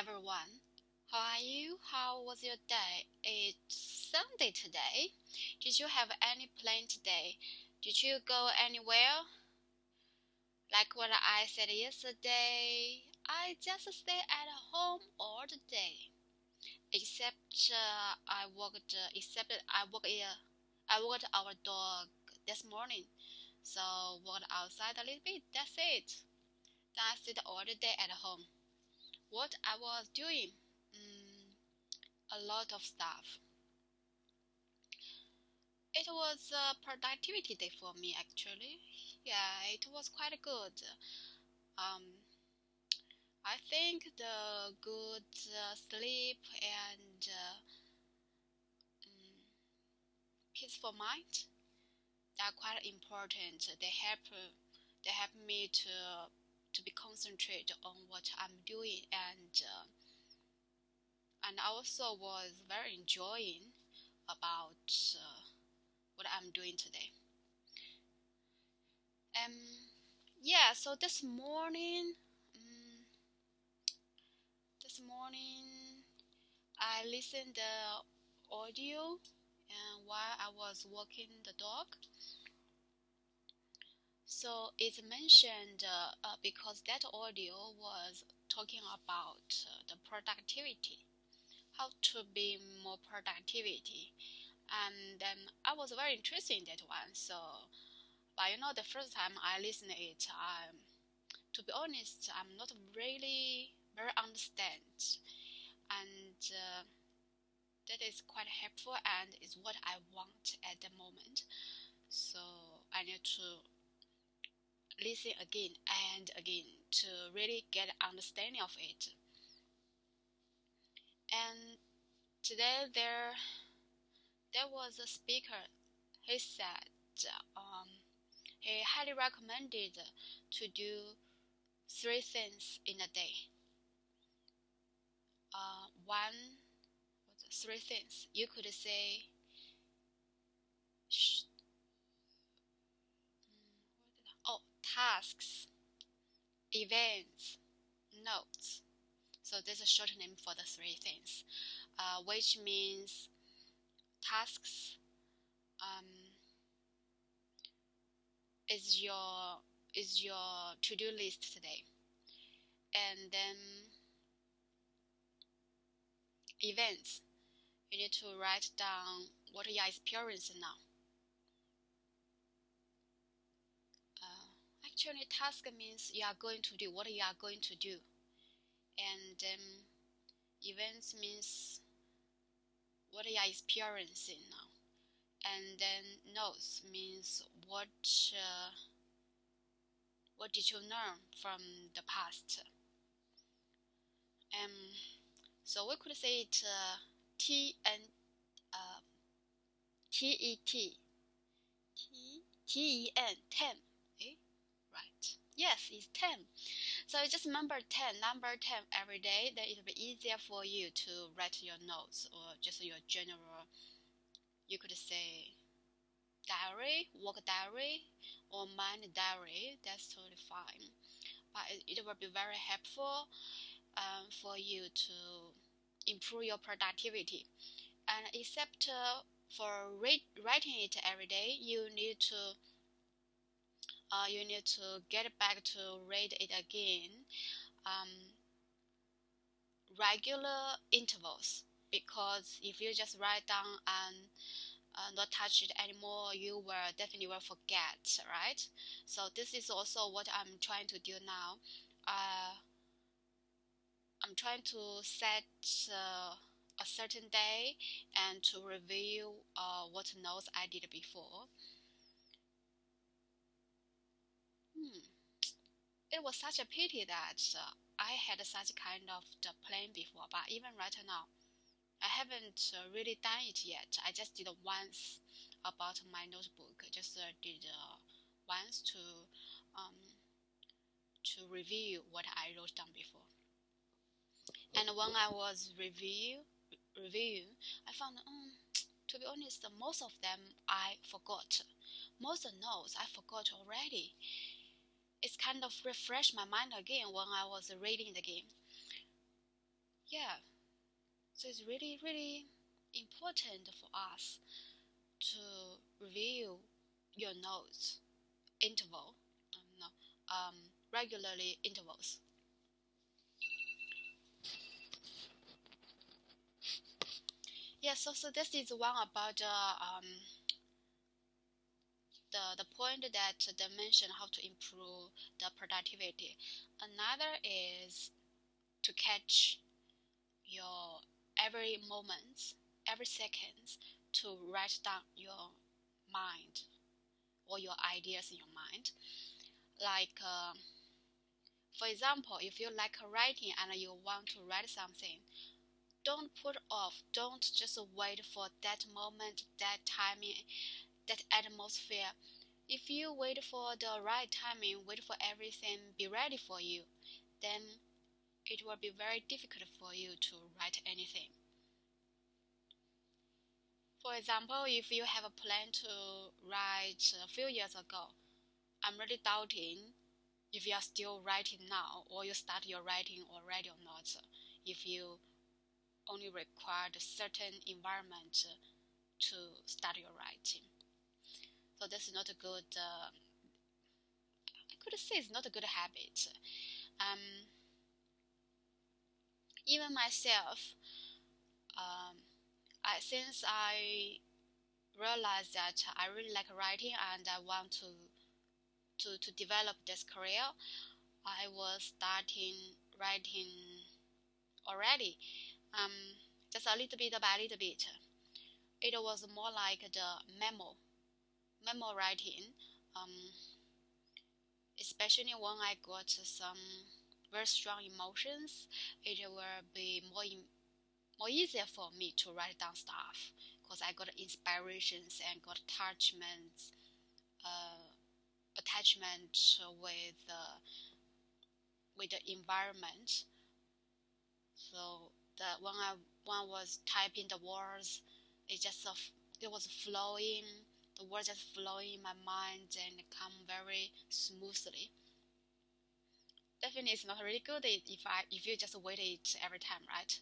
everyone. How are you? How was your day? It's Sunday today. Did you have any plan today? Did you go anywhere? Like what I said yesterday, I just stay at home all the day. Except I walked our dog this morning. So walked outside a little bit. That's it. Then I sit all the day at home. What I was doing? Mm, a lot of stuff. It was a productivity day for me actually. Yeah, it was quite good. Um, I think the good sleep and mm, peaceful mind are quite important. They help me to be concentrated on what I'm doing and I also was very enjoying about what I'm doing today. Um, yeah. So this morning, I listened the audio, and while I was walking the dog, so it mentioned because that audio was talking about the productivity, how to be more productivity, and I was very interested in that one. So, but the first time I listened it, to be honest, I'm not really very understand, and that is quite helpful and is what I want at the moment. So I need to listen again and again to really get understanding of it. And today there was a speaker. He said he highly recommended to do three things in a day. One, three things. You could say, tasks, events, notes. So this is a short name for the three things, which means tasks um, is your to-do list today, and then events. You need to write down what you are experiencing now. Actually, task means you are going to do what you are going to do, and events means what you are experiencing now, and then notes means what did you learn from the past. Um, so we could say it T and uh, T E T T E N 10. Eh? Right. Yes, it's 10. So just remember 10, number 10 every day. Then it'll be easier for you to write your notes or just your general. You could say diary, work diary, or mind diary. That's totally fine. But it will be very helpful for you to improve your productivity. And except for writing it every day, you need to get back to read it again, um, regular intervals. Because if you just write down and not touch it anymore, you will definitely forget, right? So this is also what I'm trying to do now. I'm trying to set a certain day and to review what notes I did before. It was such a pity that I had such kind of the plan before, but even right now, I haven't really done it yet. I just did once about my notebook. Just did once um, to review what I wrote down before. And when I was reviewing, I found, to be honest, most of them I forgot. Most of the notes I forgot already. It's kind of refreshed my mind again when I was reading the game. Yeah, so it's really, really important for us to review your notes interval, no, regularly intervals. Yeah, so this is one about the point that they mentioned how to improve the productivity. Another is to catch your every moment, every seconds, to write down your mind or your ideas in your mind. Like, for example, if you like writing and you want to write something, don't put off. Don't just wait for that moment, that timing, that atmosphere. If you wait for the right timing, wait for everything be ready for you, then it will be very difficult for you to write anything. For example, if you have a plan to write a few years ago, I'm really doubting if you are still writing now or you start your writing already or not. If you only require a certain environment to start your writing. So this is not a good, I could say it's not a good habit. Um, Even myself, um, since I realized that I really like writing and I want to develop this career, I was starting writing already. Um, just a little bit by little bit. It was more like the memo writing. Um, Especially when I got some very strong emotions, it will be more easier for me to write down stuff because I got inspirations and got attachment with the environment. So that when I was typing the words, it was flowing. The words just flowing in my mind and come very smoothly. Definitely, it's not really good if you just wait it every time, right?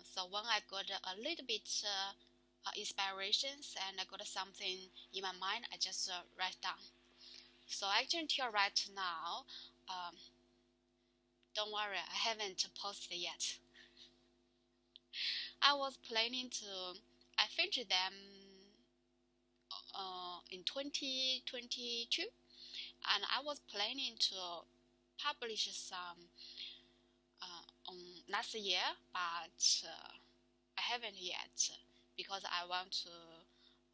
So when I got a little bit inspirations and I got something in my mind, I just write down. So actually, until right now, um, don't worry, I haven't posted yet. I was planning to. I finished them in 2022, and I was planning to publish some on last year, but I haven't yet because I want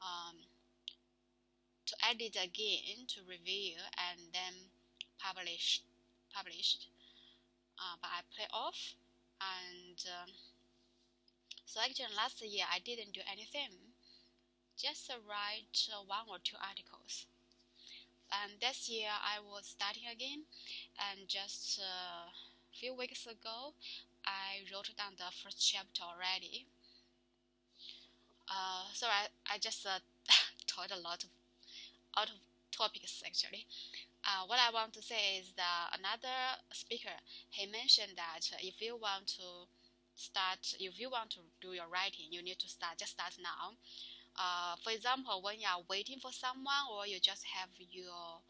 um, to edit again to review and then publish published. But I play off, and so actually last year I didn't do anything, just write one or two articles. And this year I was starting again, and just a few weeks ago I wrote down the first chapter already. So I just taught a lot of out of topics actually. What I want to say is that another speaker he mentioned that if you want to do your writing, you need to just start now. For example, when you are waiting for someone or you just have your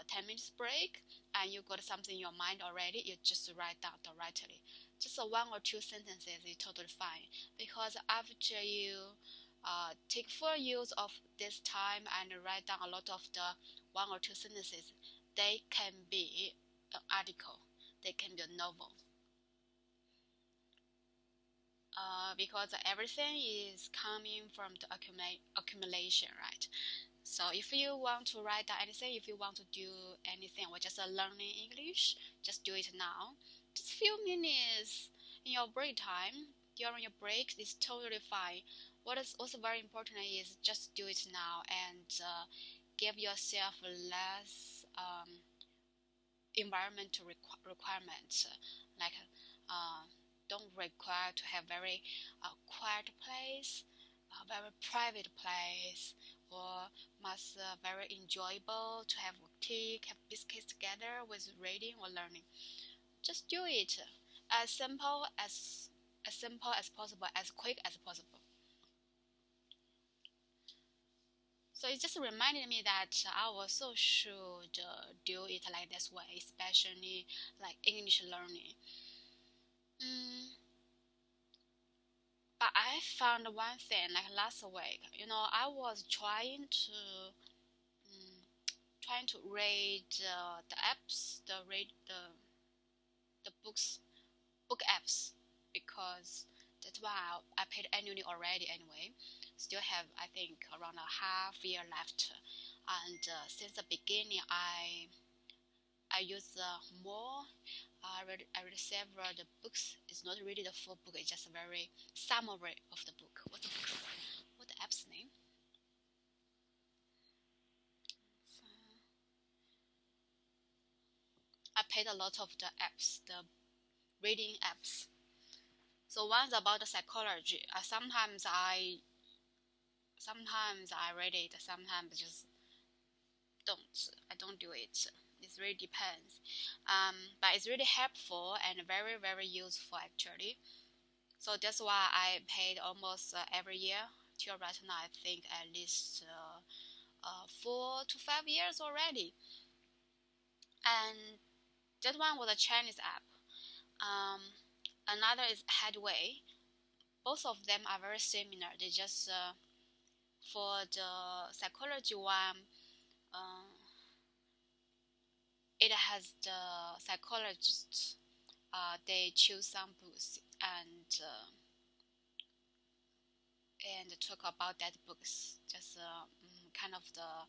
10 minutes break and you got something in your mind already, you just write down directly. Just one or two sentences is totally fine because after you take full use of this time and write down a lot of the one or two sentences, they can be an article, they can be a novel. Because everything is coming from the accumulation, right? So if you want to write down anything, if you want to do anything or just learning English, just do it now. Just few minutes in your break time, during your break is totally fine. What is also very important is just do it now and give yourself less environmental requirements. Like uh, don't require to have very quiet place, a very private place, or must very enjoyable to have tea, have biscuits together with reading or learning. Just do it, as simple as possible, as quick as possible. So it just reminded me that I also should do it like this way, especially like English learning. But I found one thing like last week. I was trying to read the apps, the book apps, because that's why I paid annually already anyway. Still have, I think, around a half year left, and since the beginning I use more. I read several the books. It's not really the full book. It's just a very summary of the book. What the app's name? So, I paid a lot of the apps, the reading apps. So one's about the psychology. Sometimes I read it. Sometimes just don't. I don't do it. It really depends. But it's really helpful and very very useful actually. So that's why I paid almost every year till right now. I think at least 4 to 5 years already. And that one was a Chinese app. Another is Headway. Both of them are very similar. They just for the psychology one, uh, it has the psychologists. They choose some books and talk about that books. Just kind of the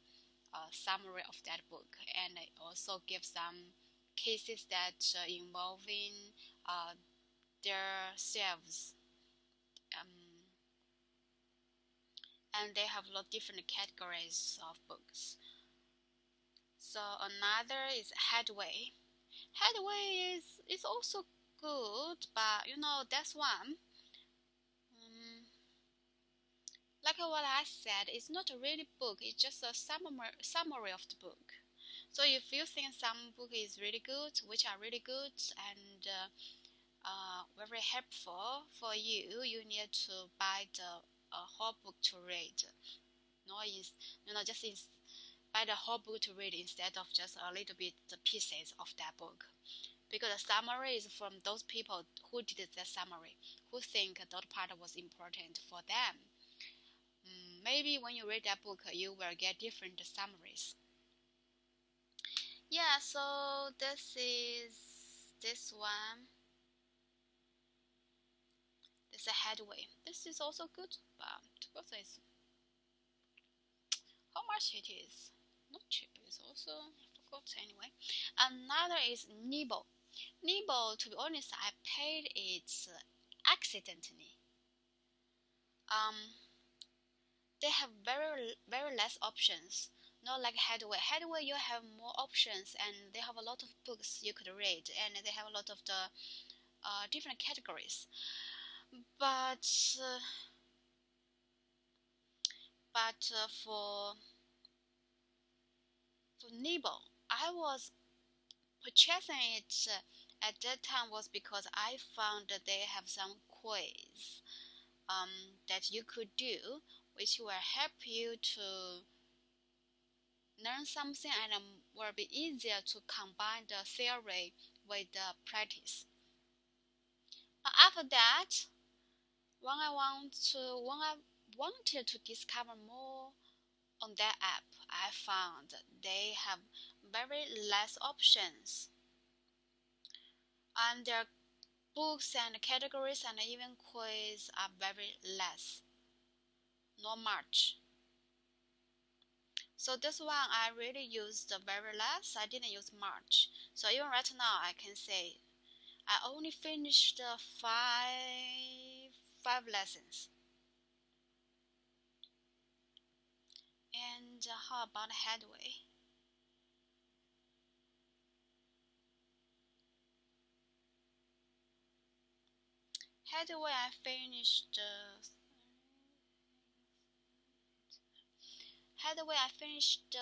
summary of that book, and it also gives some cases that involving their selves. Um, and they have a lot of different categories of books. So another is Headway. Headway is also good, but that's one. Like what I said, it's not a really book. It's just a summary of the book. So if you think some book is really good, which are really good and very helpful for you, you need to buy the whole book to read. No, just buy the whole book to read instead of just a little bit the pieces of that book. Because the summary is from those people who did the summary, who think that part was important for them. Maybe when you read that book, you will get different summaries. Yeah, so this is this one. This is a Headway. This is also good, but what is how much it is? Not cheap. It's also I forgot anyway. Another is Nibble. Nibble, to be honest, I paid it accidentally. Um, they have very very less options. Not like Headway. Headway, you have more options, and they have a lot of books you could read, and they have a lot of the different categories. But for Nibble, I was purchasing it at that time was because I found that they have some quiz that you could do, which will help you to learn something and will be easier to combine the theory with the practice. After that, when I wanted to discover more on that app, I found they have very less options, and their books and categories and even quiz are very less, not much. So this one I really used very less. I didn't use much. So even right now I can say I only finished five lessons. And how about Headway? Headway I finished Headway I finished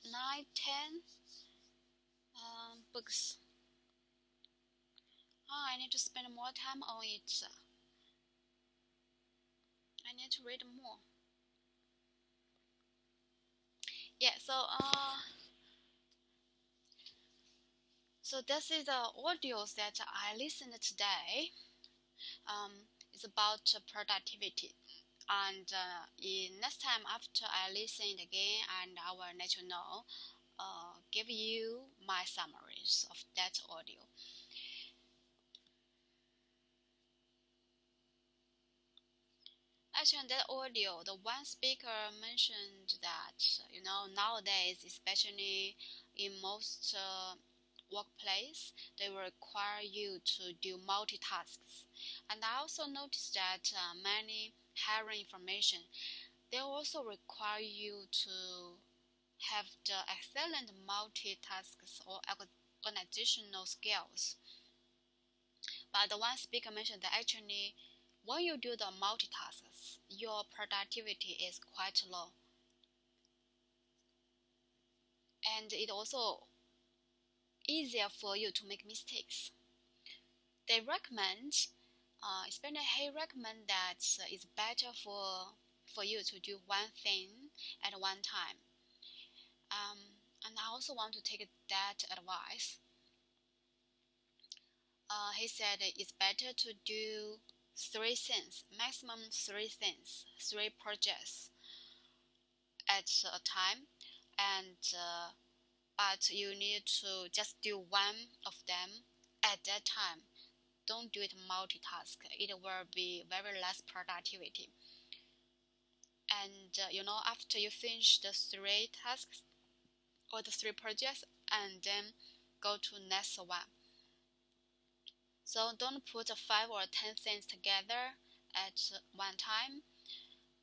9, 10 books. I need to spend more time on it. I need to read more. Yeah, so this is the audios that I listened today. It's about productivity. And in next time after I listen it again, and I will let you know, give you my summaries of that audio. Actually, in that audio, the one speaker mentioned that, nowadays, especially in most workplace, they will require you to do multitasks. And I also noticed that many hiring information, they also require you to have the excellent multitasks or organizational skills. But the one speaker mentioned that actually, when you do the multitasks, your productivity is quite low. And it also easier for you to make mistakes. They recommend, especially he recommend that it's better for you to do one thing at one time. And I also want to take that advice. He said it's better to do 3 things, maximum 3 things, 3 projects at a time, and but you need to just do one of them at that time. Don't do it multitask. It will be very less productivity. And after you finish the 3 tasks or the 3 projects, and then go to next one. So don't put 5 or 10 things together at one time.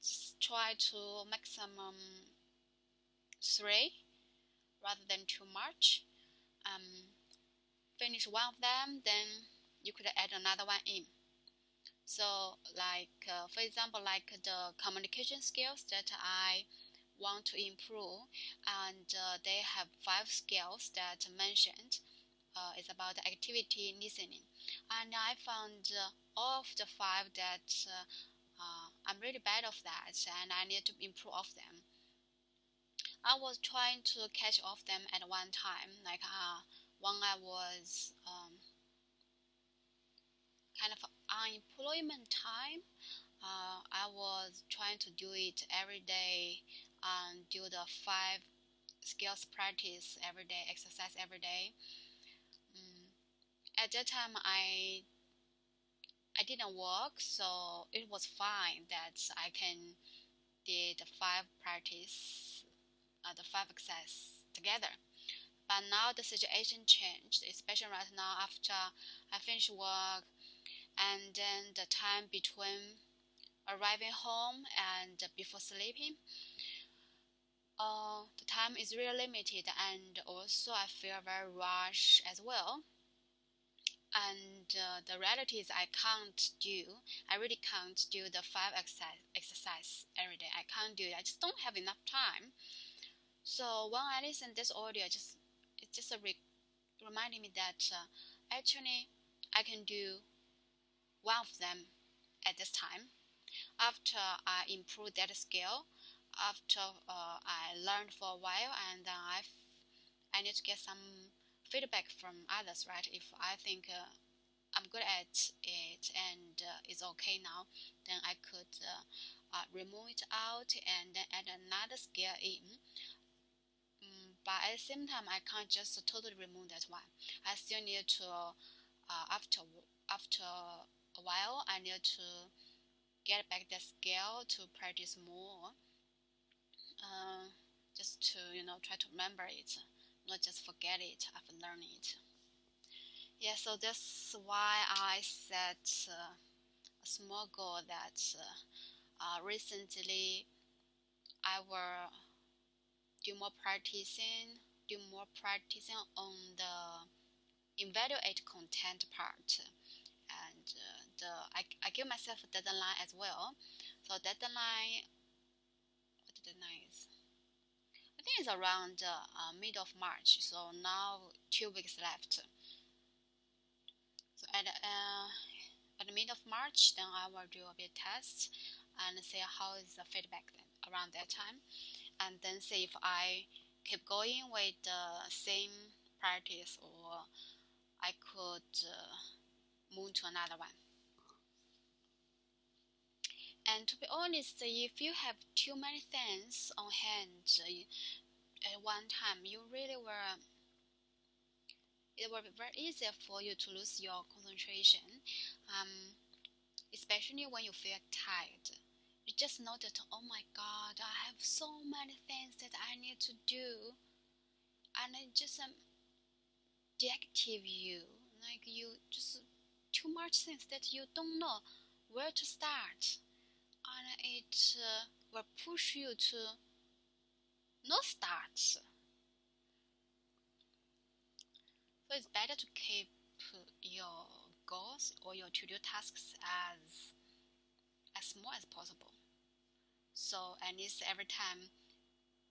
Just try to maximum 3 rather than too much. Finish one of them, then you could add another one in. So for example, like the communication skills that I want to improve, and they have 5 skills that mentioned. It's about activity listening, and I found all of the 5 that I'm really bad of that, and I need to improve of them. I was trying to catch off them at one time, like when I was kind of unemployment time. I was trying to do it every day and do the 5 skills practice every day, exercise every day. At that time, I didn't work, so it was fine that I can did the 5 practice, the 5 exercise together. But now the situation changed, especially right now after I finish work, and then the time between arriving home and before sleeping, the time is really limited, and also I feel very rushed as well. And the reality is I really can't do the 5 exercise every day. I can't do it. I just don't have enough time. So when I listen to this audio, it just reminding me that actually I can do one of them at this time. After I improve that skill, after I learned for a while, and then I need to get some feedback from others, right? If I think I'm good at it and it's okay now, then I could remove it out and then add another skill in. But at the same time, I can't just totally remove that one. I still need to, after a while, I need to get back that skill to practice more, just to try to remember it, not just forget it after learning it. Yeah, so that's why I set a small goal that recently I will do more practicing on the evaluate content part, and I give myself a deadline as well. So deadline, what the deadline is? I think it's around mid of March. So now 2 weeks left. So March, then I will do a bit test and see how is the feedback then around that time, and then see if I keep going with the same practice or I could move to another one. And to be honest, if you have too many things on hand at one time, it will be very easy for you to lose your concentration, especially when you feel tired. You just know that, oh my god, I have so many things that I need to do, and it just deactivate you, like you just too much things that you don't know where to start, and it will push you to not start. So it's better to keep your goals or your to-do tasks as small as possible. So at least every time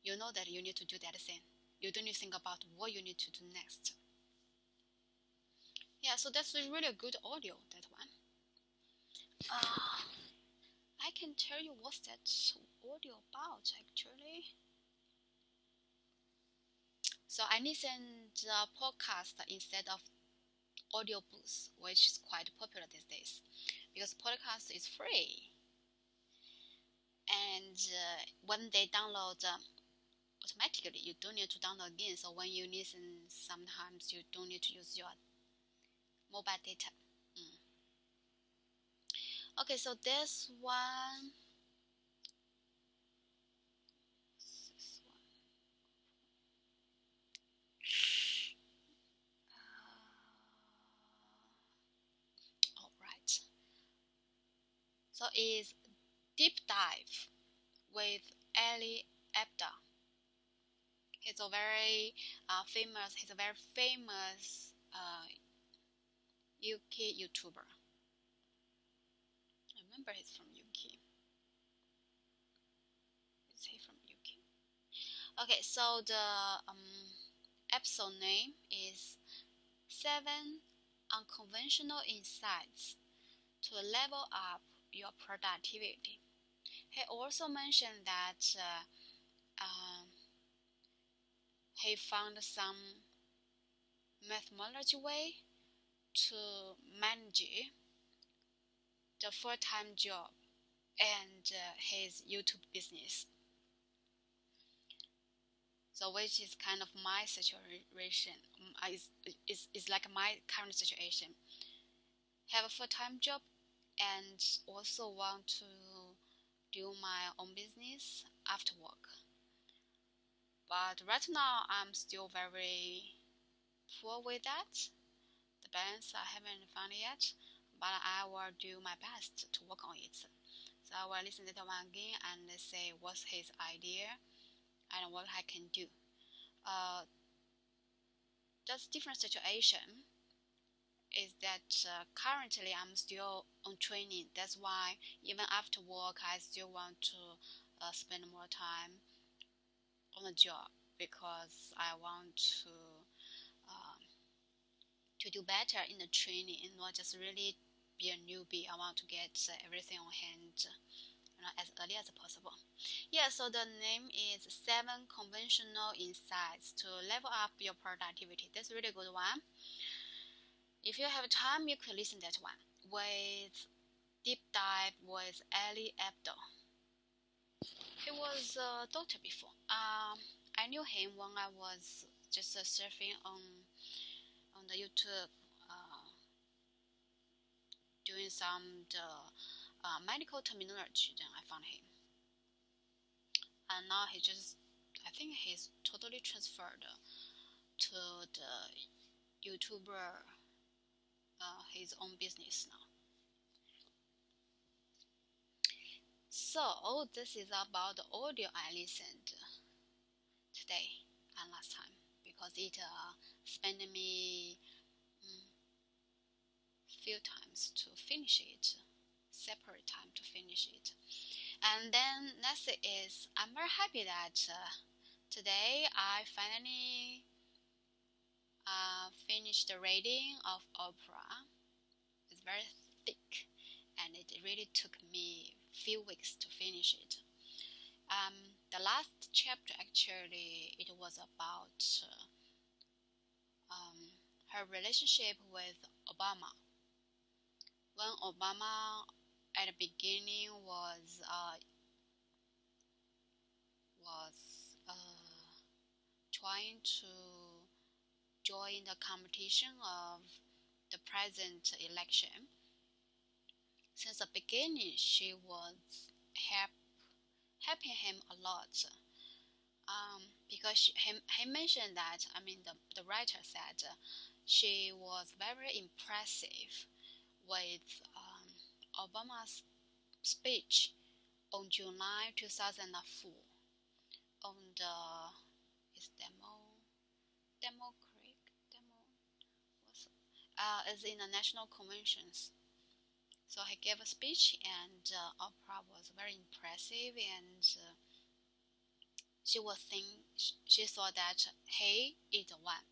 you know that you need to do that thing, you don't need to think about what you need to do next. Yeah, so that's really a good audio, that one. I can tell you what's that audio about actually. So I listen to the podcast instead of audiobooks, which is quite popular these days because podcast is free. And when they download automatically, you don't need to download again. So when you listen, sometimes you don't need to use your mobile data. Okay, so this one. Alright. So is Deep Dive with Ali Abdaal. He's a very famous UK YouTuber. I remember he's from UK. Is he from UK? Okay, so the episode name is 7 Unconventional Insights to Level Up Your Productivity. He also mentioned that he found some methodology way to manage the full-time job and his YouTube business. So which is kind of my situation, is like my current situation. Have a full-time job and also want to do my own business after work. But right now I'm still very poor with that. The balance I haven't found yet, but I will do my best to work on it. So I will listen to that one again and say what's his idea and what I can do. That's different situation is that currently I'm still on training. That's why even after work I still want to spend more time on the job because I want to do better in the training and not just really be a newbie. I want to get everything on hand as early as possible. Yeah, so the name is 7 Conventional Insights to Level Up Your Productivity. That's a really good one. If you have time, you could listen to that one with Deep Dive with Ali Abdaal. He was a doctor before. I knew him when I was just surfing on the YouTube, doing some medical terminology. Then I found him, and now I think he's totally transferred to the YouTuber, his own business now. So this is about the audio I listened today and last time because it spent me few times to finish it, separate time to finish it. And then next is I'm very happy that today I finally finished the reading of Oprah. It's very thick it really took me a few weeks to finish it. The last chapter, actually, it was about her relationship with Obama. When Obama at the beginning was trying to join the competition of the president election. Since the beginning, she was helping him a lot. Because he mentioned that, the writer said she was very impressive with Obama's speech on July 2004 on the is in the national conventions. So he gave a speech, and Oprah was very impressive, and she thought that he is the one.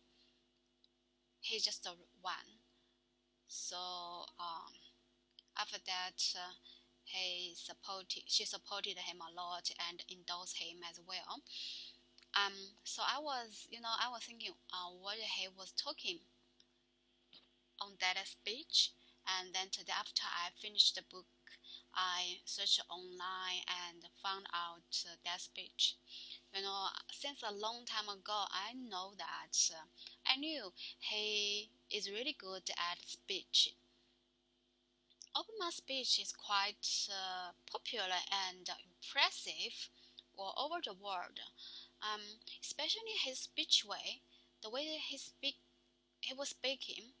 He's just the one. So after that, she supported him a lot and endorsed him as well. So I was thinking what he was talking on that speech, and then today after I finished the book, I searched online and found out that speech. Since a long time ago, I knew he is really good at speech. Obama's speech is quite popular and impressive all over the world. Especially his speech way, the way he was speaking,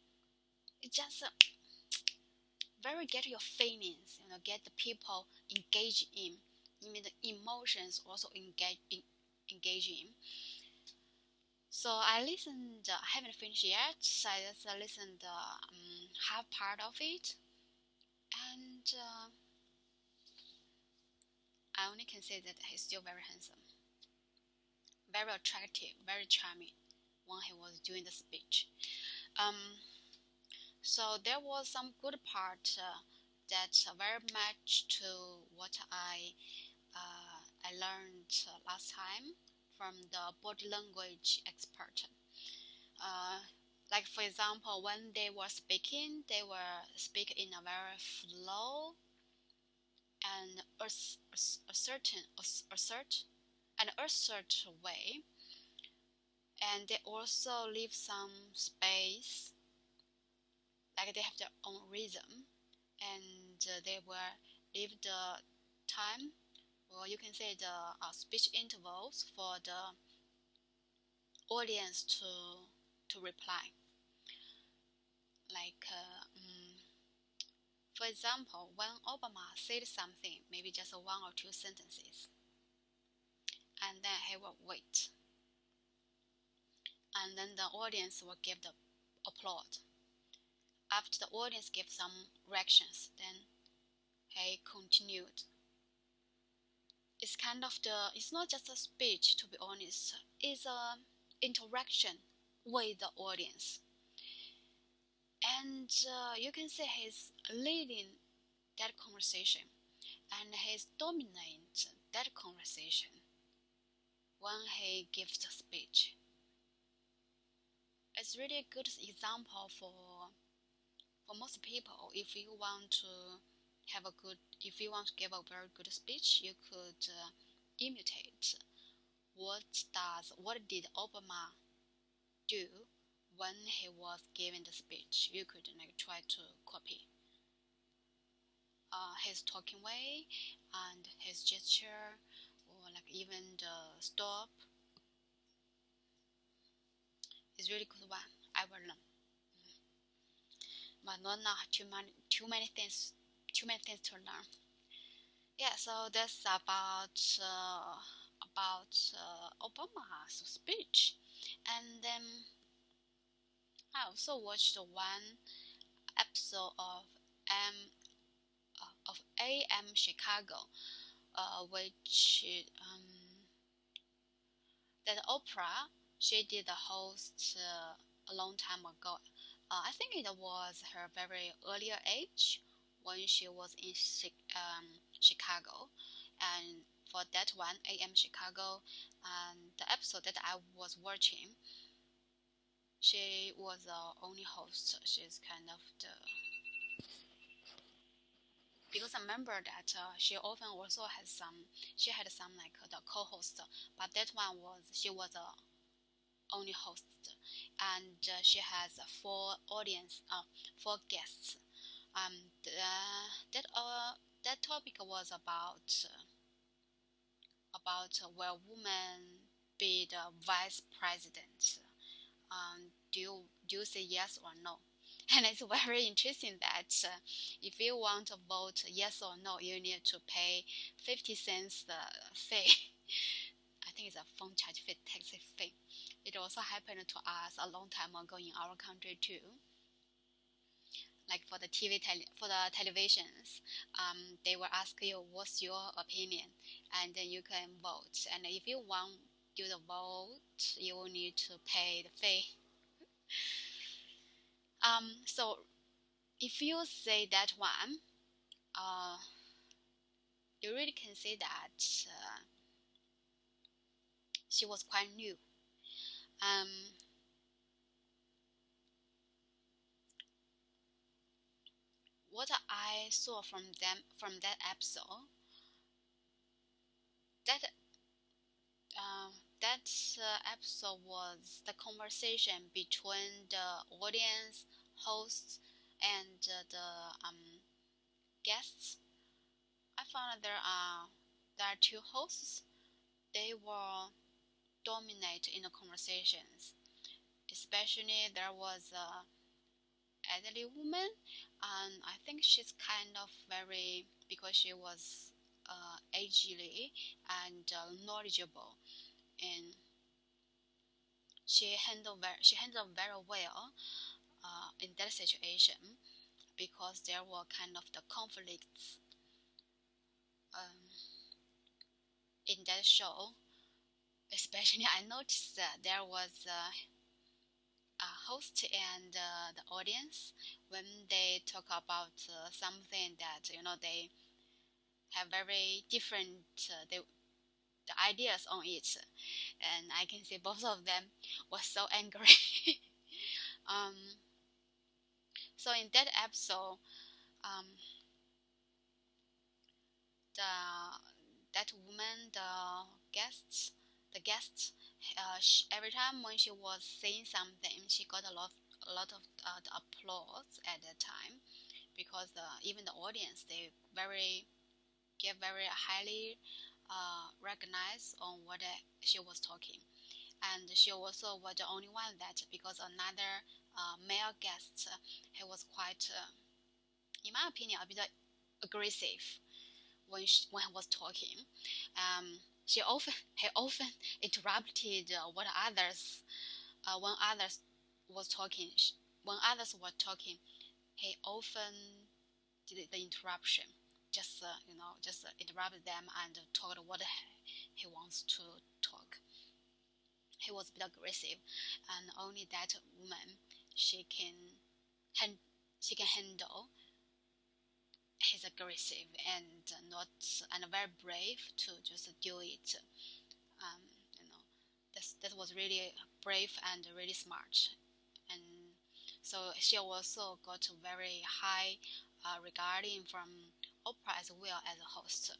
it just very get your feelings, get the people engaged in. The emotions also engage in. So I listened. I haven't finished yet. So I just listened half part of it, and I only can say that he's still very handsome, very attractive, very charming when he was doing the speech. So there was some good part that very much to what I learned last time from the body language expert. Like for example, when they were speaking in a very slow and assert way, and they also leave some space, like they have their own rhythm, and they will leave the time, or you can say the speech intervals for the audience to reply. Like for example, when Obama said something, maybe just one or two sentences, and then he will wait, and then the audience will give the applause. After the audience gave some reactions, then he continued. It's not just a speech, to be honest. It's a interaction with the audience. And you can say he's leading that conversation, and he's dominating that conversation when he gives the speech. It's really a good example for most people. If you want to give a very good speech, you could imitate what did Obama do when he was giving the speech. You could try to copy his talking way and his gesture, or even the stop. It's really good one. I will learn, but not now. Too many things to learn. Yeah, so that's about Obama's speech. And then I also watched one episode of AM Chicago, which that Oprah, she did the host a long time ago. I think it was her very earlier age, when she was in Chicago, and for that one AM Chicago, and the episode that I was watching, she was the only host. She's kind of the, because I remember that she often also has some, she had some like the co-host, but that one was, she was the only host, and she has four guests. The, that topic was about will women be the vice president. Do you say yes or no? And it's very interesting that if you want to vote yes or no, you need to pay 50 cents the fee. I think it's a phone charge fee, taxi fee. It also happened to us a long time ago in our country too. Like for the for the televisions, they will ask you what's your opinion, and then you can vote. And if you want to do the vote, you will need to pay the fee. So if you say that one, uh, you really can say that she was quite new. Um, what I saw from that episode, that uh, episode was the conversation between the audience, hosts, and the guests. I found that there are two hosts. They were dominate in the conversations. Especially there was a elderly woman, and I think she's kind of very, because she was agily and knowledgeable, and she handled very well in that situation, because there were kind of the conflicts um, in that show. Especially, I noticed that there was a host and the audience, when they talk about something that they have very different the ideas on it, and I can see both of them were so angry. um, so in that episode, um, the that woman, the guests, every time when she was saying something, she got a lot of the applause at that time, because even the audience, they get very highly recognized on what she was talking. And she also was the only one that, because another male guest, he was quite, in my opinion, a bit aggressive when he was talking. He often interrupted what others when others was talking. When others were talking, he often did the interruption. Just interrupted them and talked what he wants to talk. He was a bit aggressive, and only that woman, she can she can handle his aggressive, and not and very brave to just do it. Um, you know, that was really brave and really smart, and so she also got very high regarding from Oprah as well as a host.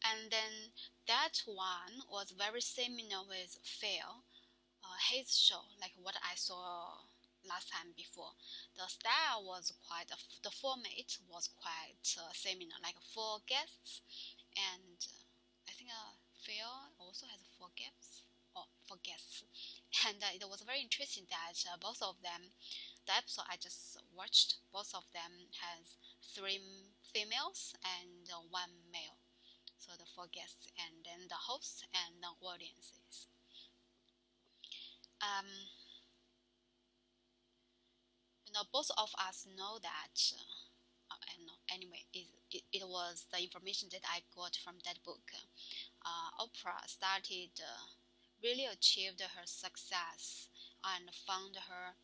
And then that one was very similar with Phil, his show, like what I saw last time before. The style was quite, the format was quite similar, like four guests, and I think Phil also has four guests. Or four guests, and it was very interesting that both of them, the episode I just watched, both of them has three females and one male. So the four guests, and then the host and the audiences. Um, both of us know that. Anyway, it was the information that I got from that book. Oprah started, really achieved her success and found her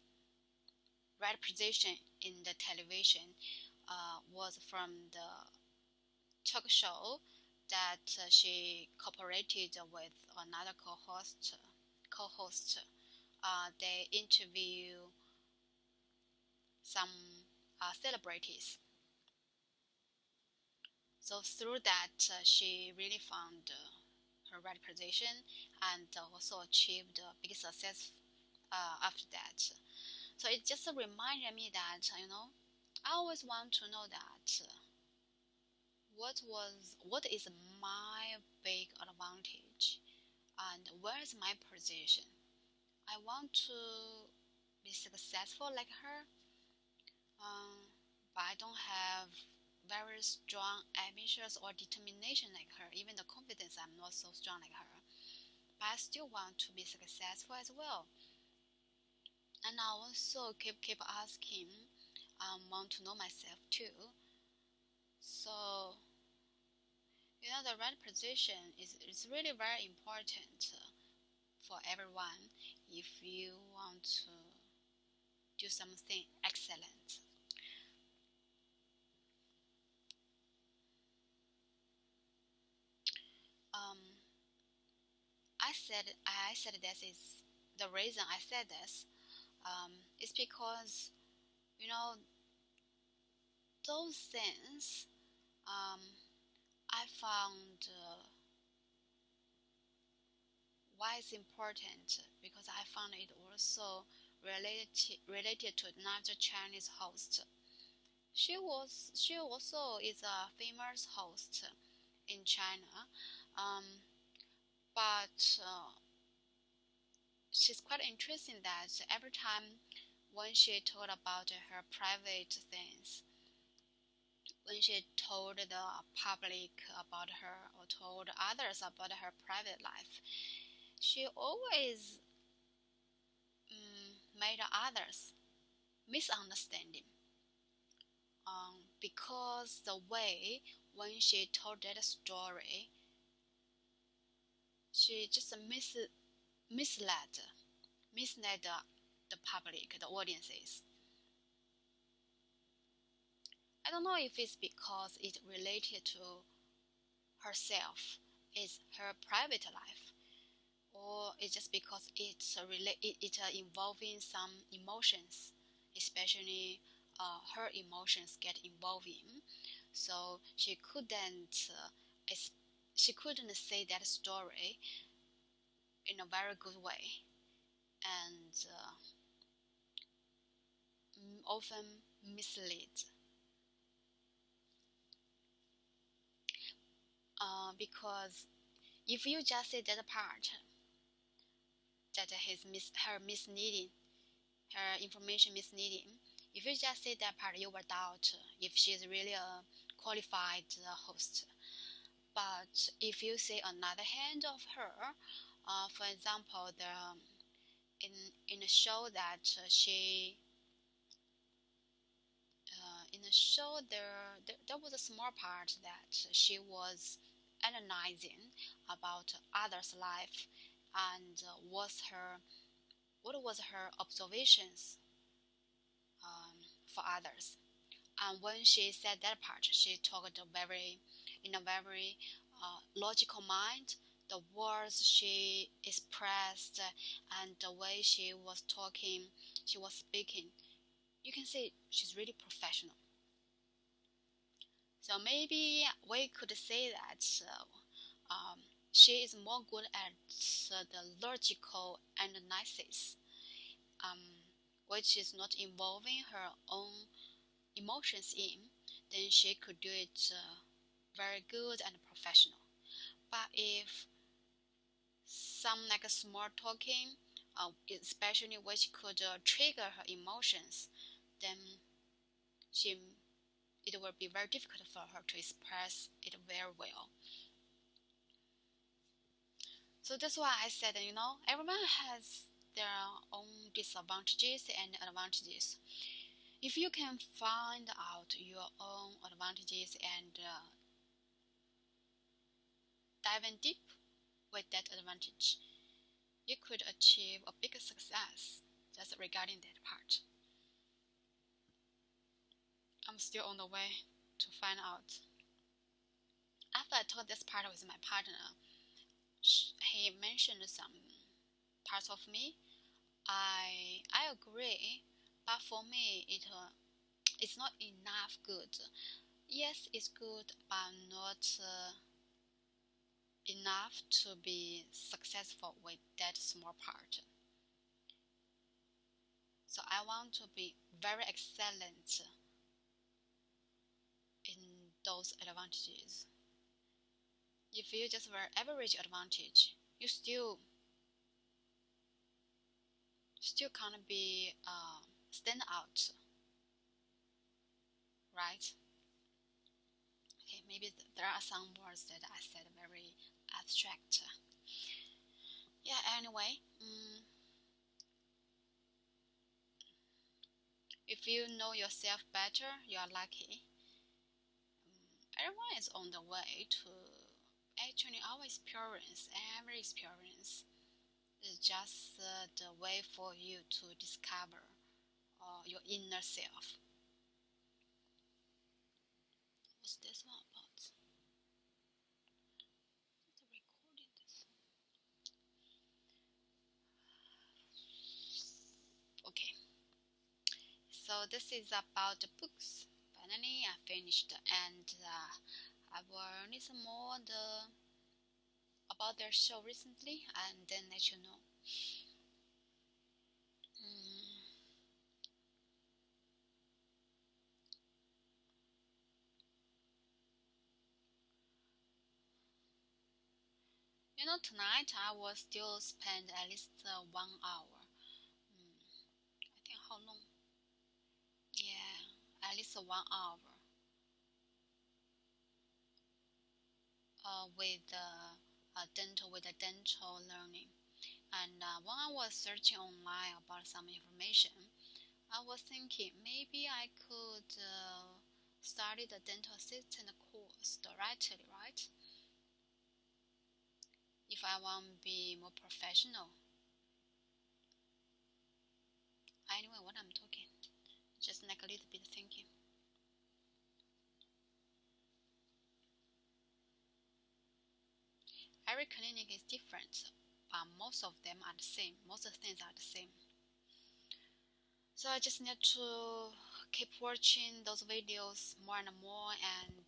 right position in the television was from the talk show that she cooperated with another co-host. They interview some celebrities. So through that, she really found her right position and also achieved big success after that. So it just reminded me that I always want to know that what is my big advantage and where is my position. I want to be successful like her, but I don't have very strong ambitions or determination like her. Even the confidence, I'm not so strong like her. But I still want to be successful as well. And I also keep asking, want to know myself too. So the right position is really very important for everyone if you want to do something excellent. Um, I said this is the reason I said this. Is because you know those things I found why it's important because I found it also related to another Chinese host. She also is a famous host in China, but she's quite interesting that every time when she told about her private things, when she told the public about her or told others about her private life, she always made others misunderstanding because the way when she told that story, she just misled the public, the audiences. I don't know if it's because it related to herself, is her private life, or it's just because it's involving some emotions, especially her emotions get involving. So she couldn't say that story in a very good way, and often mislead. Because if you just say that part, that her misleading, her information misleading, if you just say that part, you will doubt if she's really a qualified host. But if you say another hand of her, for example, in a show that she in the show there was a small part that she was analyzing about others' life and what was her observations for others. And when she said that part, she talked in a very logical mind. The words she expressed and the way she was talking, she was speaking, you can see she's really professional. So maybe we could say that she is more good at the logical analysis, which is not involving her own emotions in, then she could do it very good and professional. But if some like a smart talking, especially which could trigger her emotions, then she it will be very difficult for her to express it very well. So that's why I said, everyone has their own disadvantages and advantages. If you can find out your own advantages and dive in deep with that advantage, you could achieve a bigger success just regarding that part. I'm still on the way to find out. After I talked this part with my partner, he mentioned some parts of me. I agree, but for me it's not enough good. Yes, it's good, but not enough to be successful with that small part. So I want to be very excellent in those advantages. If you just were average advantage, you still can't be stand out, right? Okay, maybe there are some words that I said very abstract. Yeah, anyway, if you know yourself better, you are lucky. Everyone is on the way to actually our experience. Every experience is just the way for you to discover your inner self. What's this one about? The recording this. Okay, so this is about the books. Finally, I finished, and I will listen more about their show recently, and then let you know. Tonight I will still spend at least 1 hour. I think how long? Yeah, at least 1 hour with the dental learning. And when I was searching online about some information, I was thinking maybe I could study the dental assistant course directly, right? If I want to be more professional. Anyway, what I'm talking, just like a little bit thinking. Every clinic is different, but most of them are the same. Most of the things are the same. So I just need to keep watching those videos more and more and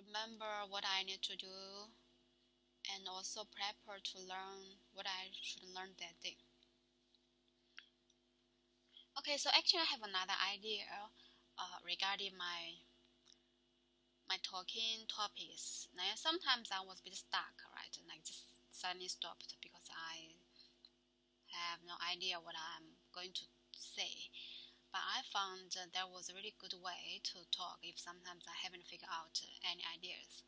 remember what I need to do and also prepare to learn what I should learn that day. Okay, so actually I have another idea regarding my talking topics. Now sometimes I was a bit stuck, right? Like just suddenly stopped because I have no idea what I'm going to say. But I found there was a really good way to talk if sometimes I haven't figured out any ideas,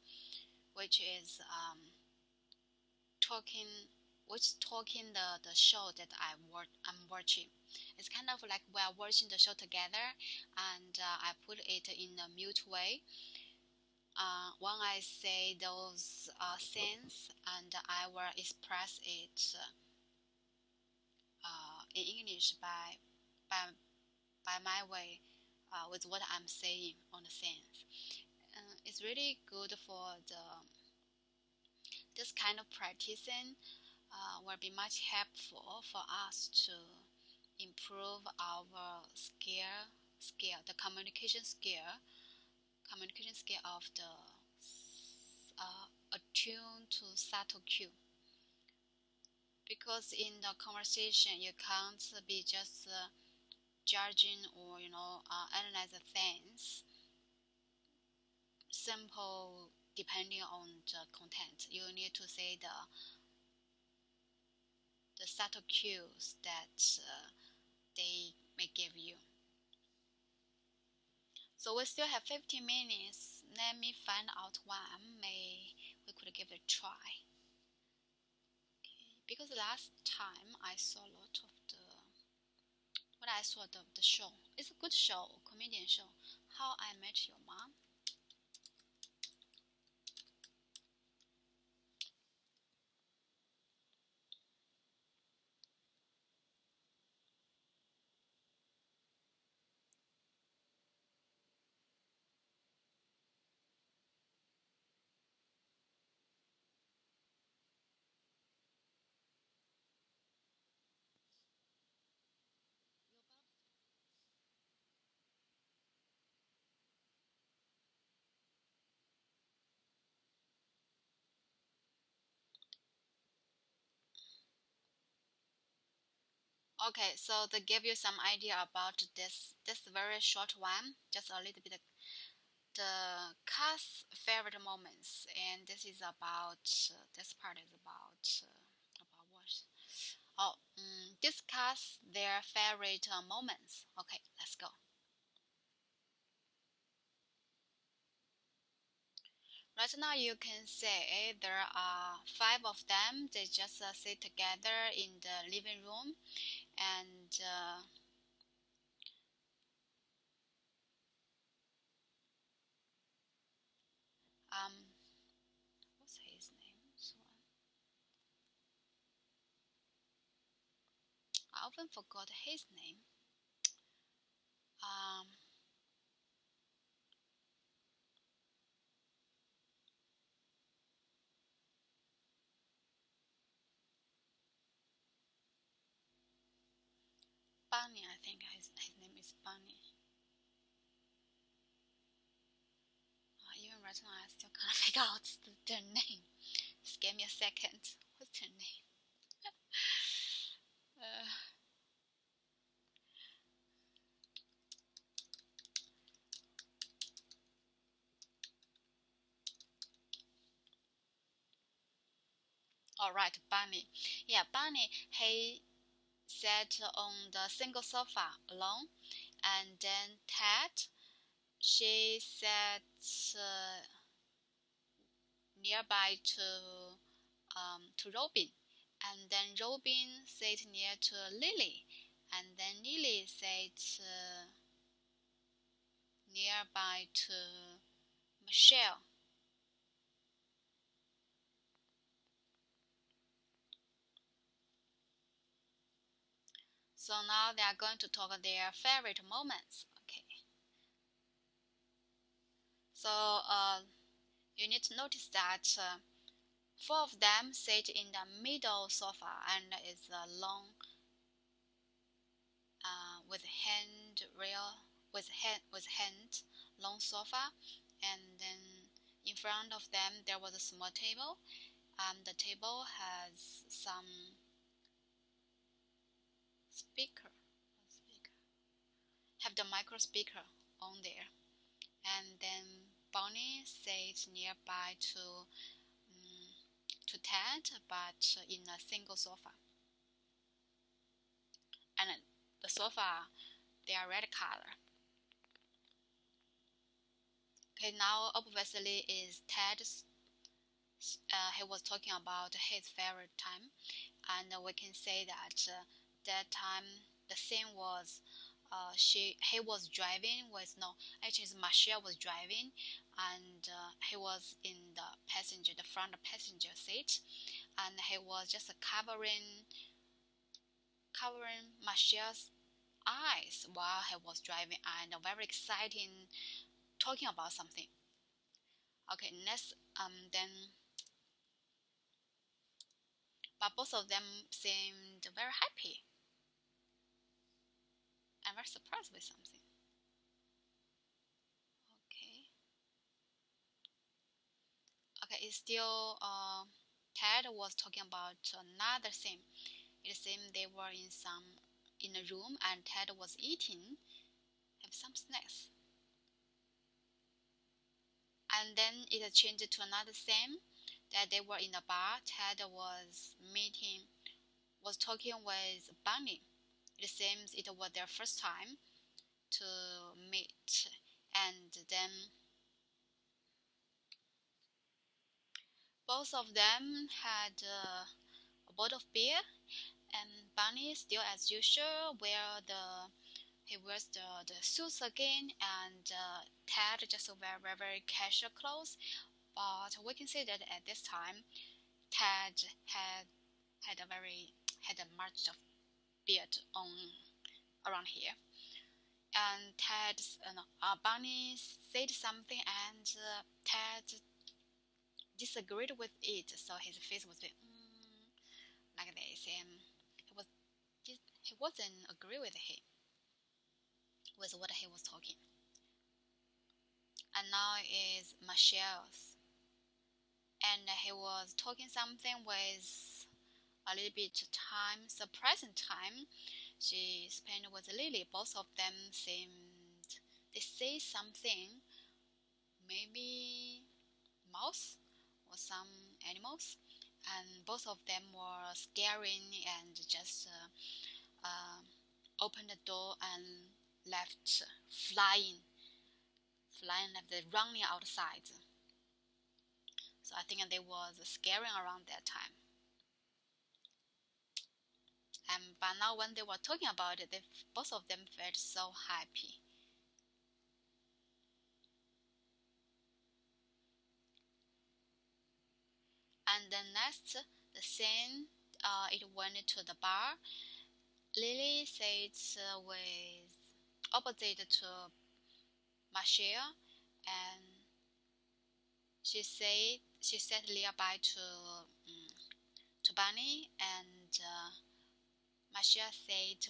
which is talking the show that I'm watching. It's kind of like we're watching the show together, and I put it in a mute way. When I say those scenes, and I will express it in English by my way with what I'm saying on the scenes. It's really good for this kind of practicing. Will be much helpful for us to improve our the communication skill of the attune to subtle cue. Because in the conversation, you can't be just judging or analyze things simple depending on the content. You need to say the subtle cues that they may give you. So we still have 15 minutes. Let me find out one we could give it a try. Okay. Because last time I saw a lot of the show. It's a good show, comedian show. How I Met Your Mom. Okay, so to give you some idea about this very short one, just a little bit the Cass favorite moments, and this is about this part is about what? Oh, discuss their favorite moments. Okay, let's go. Right now, you can say there are five of them. They just sit together in the living room, and um, what's his name? I often forgot his name. Um, Bunny. I think his name is Bunny. Even right now, I still can't figure out their name. Just give me a second. What's their name? Uh, all right, Bunny. Yeah, Bunny. He sat on the single sofa alone, and then Ted, she sat nearby to Robin, and then Robin sat near to Lily, and then Lily sat nearby to Michelle. So now they are going to talk their favorite moments. Okay. So you need to notice that four of them sit in the middle sofa and is a long with hand long sofa, and then in front of them there was a small table. The table has some speaker, have the micro speaker on there, and then Bonnie sits nearby to Ted, but in a single sofa, and the sofa they are red color. Okay, now obviously is Ted's. He was talking about his favorite time, and we can say that that time the scene was he was driving with no actually Marshall was driving, and he was in the front passenger seat, and he was just covering Marshall's eyes while he was driving, and very exciting talking about something. Okay, next then but both of them seemed very happy and very surprised with something. Okay. Okay, it's still Ted was talking about another thing. It seemed they were in a room and Ted was eating have some snacks. And then it changed to another thing that they were in a bar. Ted was talking with Bunny. It seems it was their first time to meet, and then both of them had a bottle of beer, and Bunny still as usual he wears the suits again, and Ted just wear very casual clothes. But we can see that at this time, Ted had a very had a much of beard on around here, and Bunny said something, and Ted disagreed with it, so his face was like this, and he wasn't agree with him with what he was talking. And now is Michelle's, and he was talking something with a little bit time, surprising time, she spent with Lily. Both of them seemed they say something, maybe mouse or some animals, and both of them were scaring and just opened the door and left flying left running outside. So I think they was scaring around that time. And but now when they were talking about it, both of them felt so happy. And then next, the scene, it went to the bar. Lily sits with opposite to Marcia, and she sat nearby to Bunny, and Marcia sat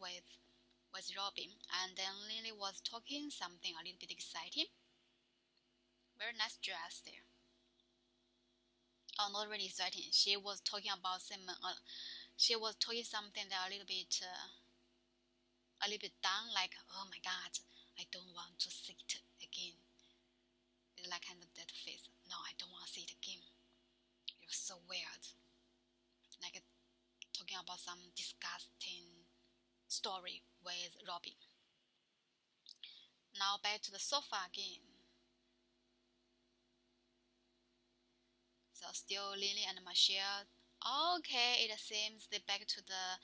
with Robin, and then Lily was talking something a little bit exciting. Very nice dress there. Oh, not really exciting. She was talking about Simon. She was talking something that a little bit down, like, oh my God, I don't want to see it again. It's like kind of that face. No, I don't want to see it again. It was so weird. Like talking about some disgusting story with Robin. Now back to the sofa again. So still Lily and Michelle. Okay, it seems they back to the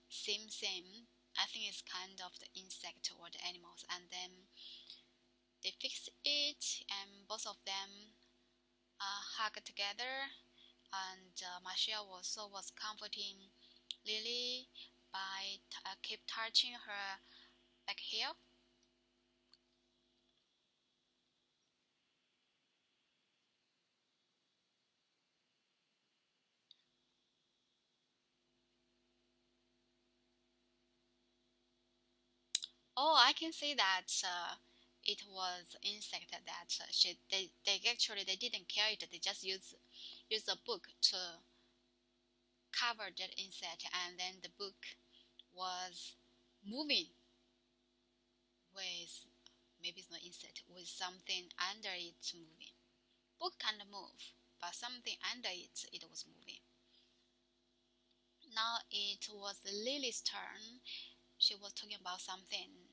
same thing. I think it's kind of the insect or the animals, and then they fix it, and both of them hug together. And Michelle also was comforting Lily by keep touching her back hair. Oh, I can see that it was insect that they actually they didn't care it. They just use a book to cover that insect, and then the book was moving with maybe it's not insect with something under it moving. Book can't move, but something under it was moving. Now it was Lily's turn. She was talking about something.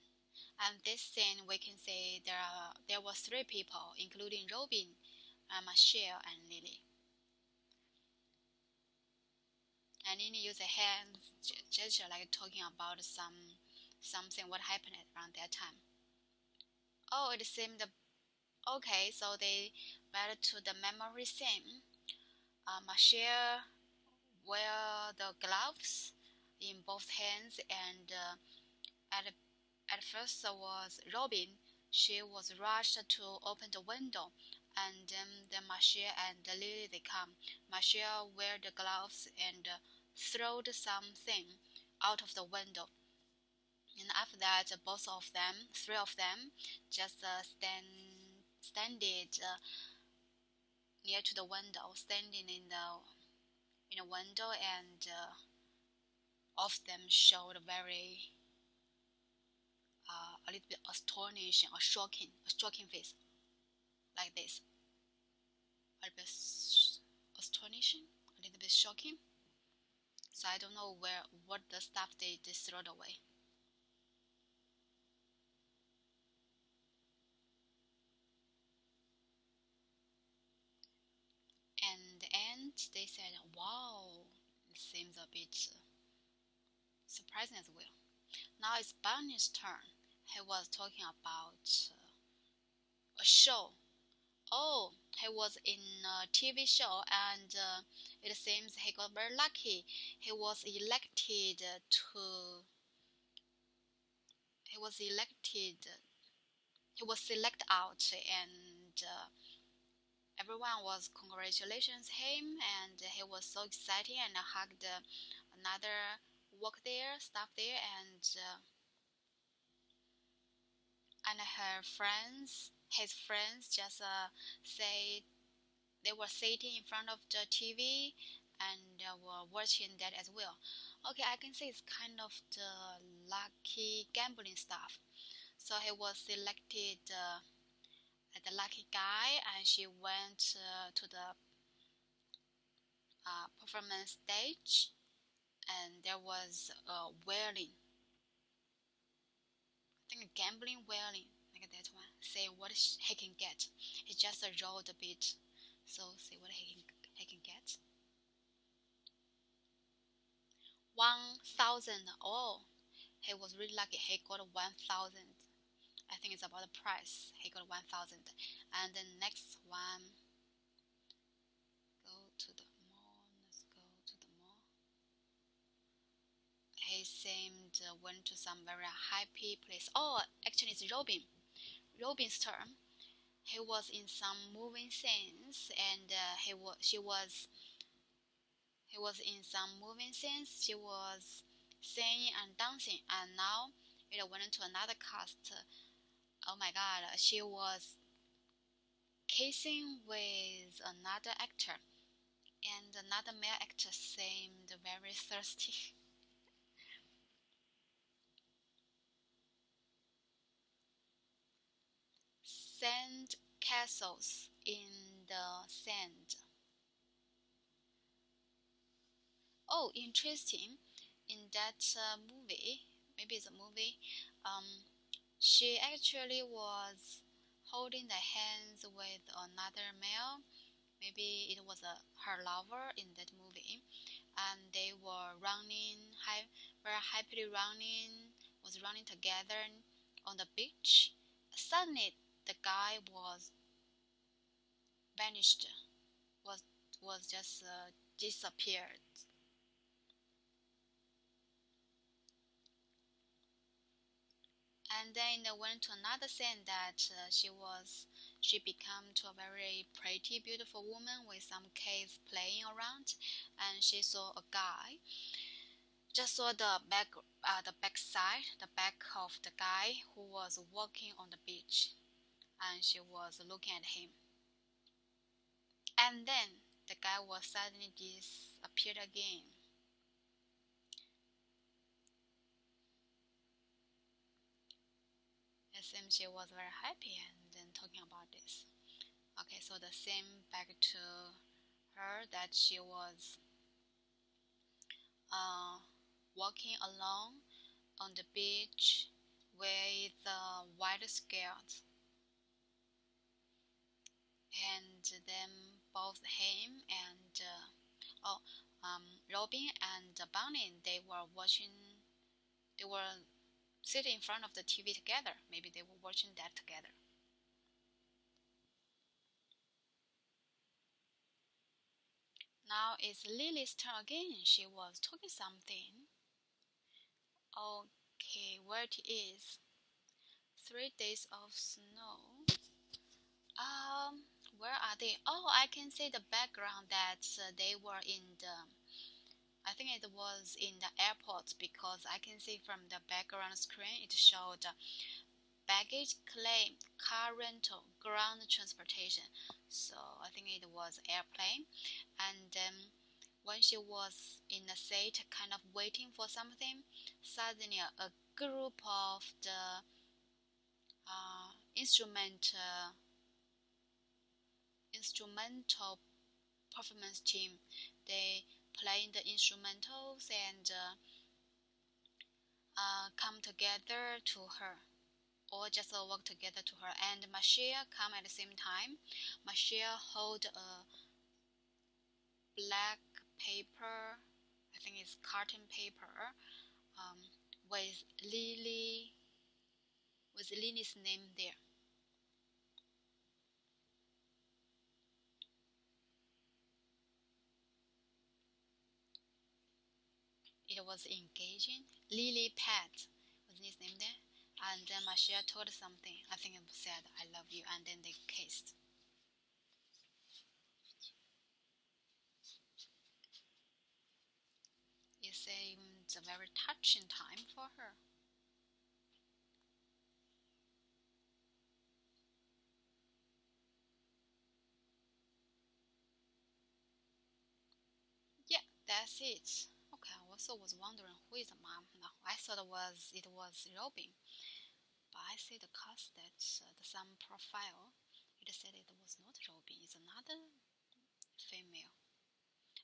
And this scene, we can say there were three people, including Robin, Michelle, and Lily. And Lily used a hand gesture, like talking about something what happened around that time. Oh, it seemed okay. So they went to the memory scene. Michelle wear the gloves in both hands, and at At first was Robin. She was rushed to open the window, and then Marcia and Lily they come. Marcia wear the gloves and throwed something out of the window. And after that, both of them, three of them, just standed near to the window, standing in the window, and all of them showed very a little bit astonishing or shocking face, like this. A little bit astonishing, a little bit shocking. So I don't know what the stuff they throw away. And the end, they said, "Wow, it seems a bit surprising as well." Now it's Barney's turn. He was talking about a show. Oh, he was in a TV show, and it seems he got very lucky. He was elected to. He was elected. He was selected out, and everyone was congratulations him, and he was so excited and hugged another work there, staff there, and his friends just say they were sitting in front of the TV and were watching that as well. Okay, I can say it's kind of the lucky gambling stuff. So he was selected as the lucky guy, and she went to the performance stage, and there was whaling. I think gambling whaling, like that one. Say what he can get. He just rolled a bit, so see what he can get. 1,000. Oh, he was really lucky. He got 1,000. I think it's about the price. He got 1,000. And the next one, go to the mall. Let's go to the mall. He seemed went to some very happy place. Oh, actually, it's Robin. Robin's turn. He was in some moving scenes, and he was in some moving scenes. She was singing and dancing, and now it went to another cast. Oh my God, she was kissing with another actor, and another male actor seemed very thirsty. Sand castles in the sand. Oh, interesting. In that movie, maybe it's a movie, um, she actually was holding the hands with another male. Maybe it was her lover in that movie, and they were running, very happily running, was running together on the beach. Suddenly, the guy was vanished, was was just disappeared. And then they went to another scene that she became to a very pretty, beautiful woman with some kids playing around, and she saw a guy. Just saw the back side, the back of the guy who was walking on the beach, and she was looking at him. And then the guy was suddenly disappeared again. It seems she was very happy and then talking about this. Okay, so the same back to her that she was uh, walking alone on the beach with white skirts, and then both him and oh, Robin and Bunny, they were sitting in front of the TV together. Maybe they were watching that together. Now it's Lily's turn again. She was talking something. Okay, where it is? 3 days of snow. Where are they? Oh, I can see the background that they were in the. I think it was in the airport because I can see from the background screen it showed baggage claim, car rental, ground transportation. So I think it was airplane. And when she was in a seat, kind of waiting for something, suddenly a group of the instrumental performance team, they playing the instrumentals and come together to her, or just walk together to her. And Mashia come at the same time. Mashia hold a black paper, I think it's carton paper, um, with Lily's name there. It was engaging. Lily Pad was his name there. And then Marcia told something. I think it said, I love you. And then they kissed. It seemed a very touching time for her. Yeah, that's it. Okay, also was wondering who is the mom. No, I thought it was Robin, but I see the cast that the some profile. It said it was not Robin. It's another female.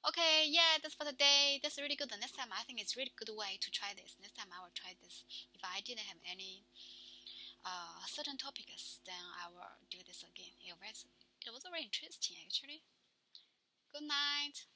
Okay, yeah, that's for today. That's really good. The next time, I think it's really good way to try this. Next time, I will try this. If I didn't have any certain topics, then I will do this again. It was very interesting, actually. Good night.